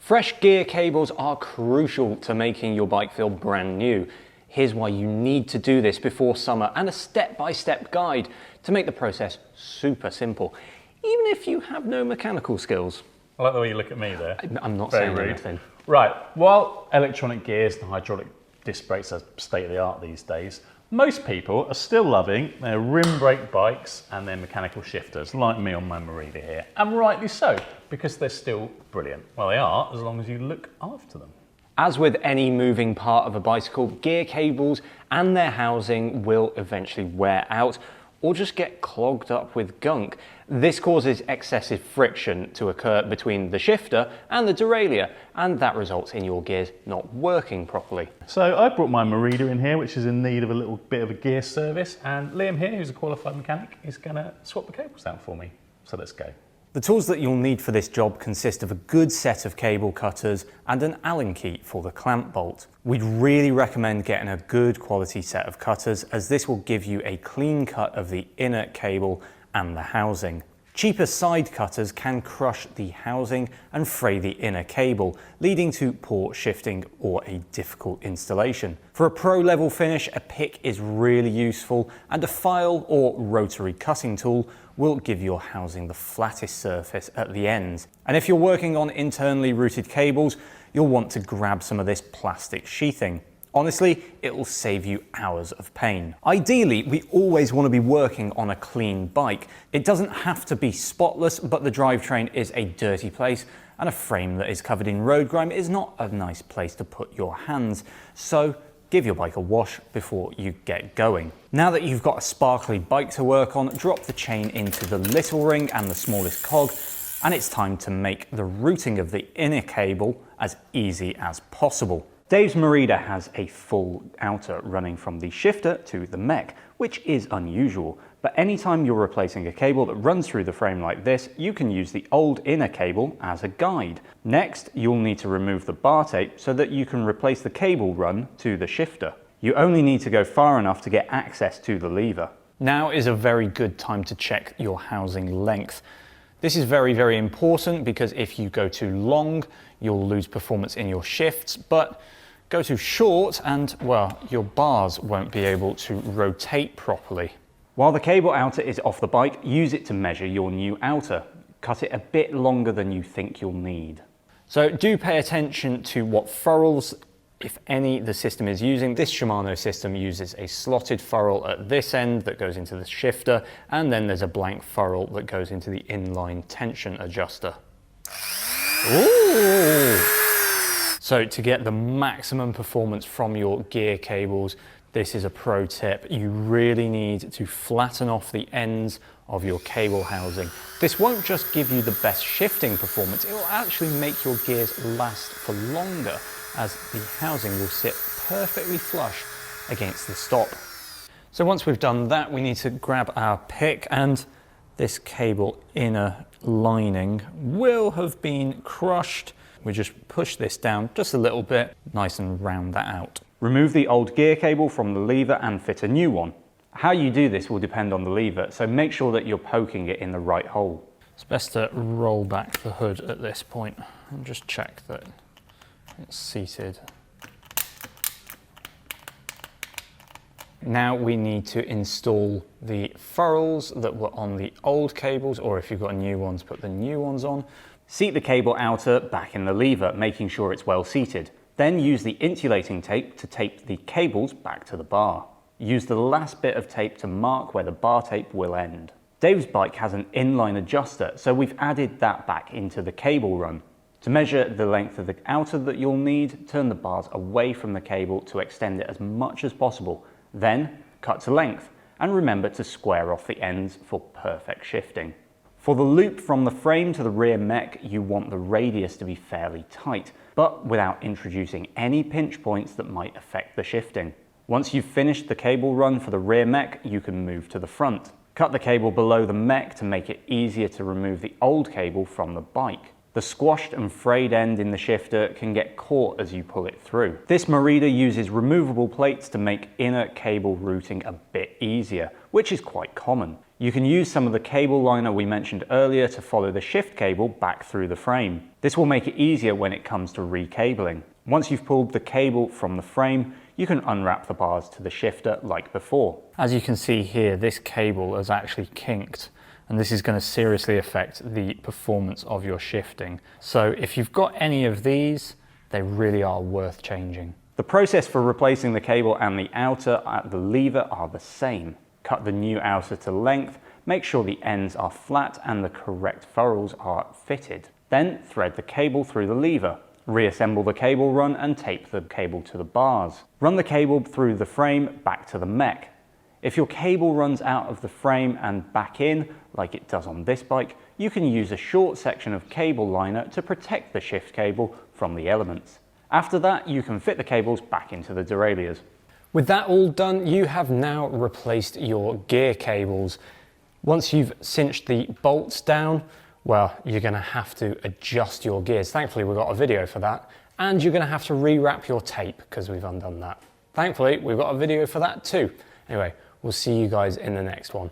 Fresh gear cables are crucial to making your bike feel brand new. Here's why you need to do this before summer and a step-by-step guide to make the process super simple, even if you have no mechanical skills. I like the way you look at me there. I'm not Very saying rude. anything. Right, while electronic gears and hydraulic disc brakes are state of the art these days, most people are still loving their rim brake bikes and their mechanical shifters, like me on my Merida here. And rightly so, because they're still brilliant. Well, they are, as long as you look after them. As with any moving part of a bicycle, gear cables and their housing will eventually wear out or just get clogged up with gunk. This causes excessive friction to occur between the shifter and the derailleur, and that results in your gears not working properly. So I brought my Merida in here, which is in need of a little bit of a gear service, and Liam here, who's a qualified mechanic, is gonna swap the cables out for me. So let's go. The tools that you'll need for this job consist of a good set of cable cutters and an Allen key for the clamp bolt. We'd really recommend getting a good quality set of cutters, as this will give you a clean cut of the inner cable and the housing. Cheaper side cutters can crush the housing and fray the inner cable, leading to poor shifting or a difficult installation. For a pro level finish, a pick is really useful, and a file or rotary cutting tool will give your housing the flattest surface at the ends. And if you're working on internally routed cables, you'll want to grab some of this plastic sheathing. Honestly, it will save you hours of pain. Ideally, we always want to be working on a clean bike. It doesn't have to be spotless, but the drivetrain is a dirty place, and a frame that is covered in road grime is not a nice place to put your hands. So give your bike a wash before you get going. Now that you've got a sparkly bike to work on, drop the chain into the little ring and the smallest cog, and it's time to make the routing of the inner cable as easy as possible. Dave's Merida has a full outer running from the shifter to the mech, which is unusual, but anytime you're replacing a cable that runs through the frame like this, you can use the old inner cable as a guide. Next, you'll need to remove the bar tape so that you can replace the cable run to the shifter. You only need to go far enough to get access to the lever. Now is a very good time to check your housing length. This is very, very important, because if you go too long, you'll lose performance in your shifts, but go too short and, well, your bars won't be able to rotate properly. While the cable outer is off the bike, use it to measure your new outer. Cut it a bit longer than you think you'll need. So do pay attention to what furrows, if any, the system is using. This Shimano system uses a slotted furrow at this end that goes into the shifter, and then there's a blank furrow that goes into the inline tension adjuster. Ooh! So to get the maximum performance from your gear cables, this is a pro tip. You really need to flatten off the ends of your cable housing. This won't just give you the best shifting performance, it will actually make your gears last for longer, as the housing will sit perfectly flush against the stop. So once we've done that, we need to grab our pick, and this cable inner lining will have been crushed. We just push this down just a little bit, nice and round that out. Remove the old gear cable from the lever and fit a new one. How you do this will depend on the lever, so make sure that you're poking it in the right hole. It's best to roll back the hood at this point and just check that it's seated. Now we need to install the furrows that were on the old cables, or if you've got new ones, put the new ones on. Seat the cable outer back in the lever, making sure it's well seated. Then use the insulating tape to tape the cables back to the bar. Use the last bit of tape to mark where the bar tape will end. Dave's bike has an inline adjuster, so we've added that back into the cable run. To measure the length of the outer that you'll need, turn the bars away from the cable to extend it as much as possible. Then cut to length, and remember to square off the ends for perfect shifting. For the loop from the frame to the rear mech, you want the radius to be fairly tight, but without introducing any pinch points that might affect the shifting. Once you've finished the cable run for the rear mech, you can move to the front. Cut the cable below the mech to make it easier to remove the old cable from the bike. The squashed and frayed end in the shifter can get caught as you pull it through. This Merida uses removable plates to make inner cable routing a bit easier, which is quite common. You can use some of the cable liner we mentioned earlier to follow the shift cable back through the frame. This will make it easier when it comes to recabling. Once you've pulled the cable from the frame, you can unwrap the bars to the shifter like before. As you can see here, this cable has actually kinked, and this is going to seriously affect the performance of your shifting. So if you've got any of these, they really are worth changing. The process for replacing the cable and the outer at the lever are the same. Cut the new outer to length, make sure the ends are flat and the correct furrows are fitted. Then thread the cable through the lever. Reassemble the cable run and tape the cable to the bars. Run the cable through the frame back to the mech. If your cable runs out of the frame and back in, like it does on this bike, you can use a short section of cable liner to protect the shift cable from the elements. After that, you can fit the cables back into the derailleurs. With that all done, you have now replaced your gear cables. Once you've cinched the bolts down, well, you're going to have to adjust your gears. Thankfully, we've got a video for that. And you're going to have to rewrap your tape because we've undone that. Thankfully, we've got a video for that too. Anyway, we'll see you guys in the next one.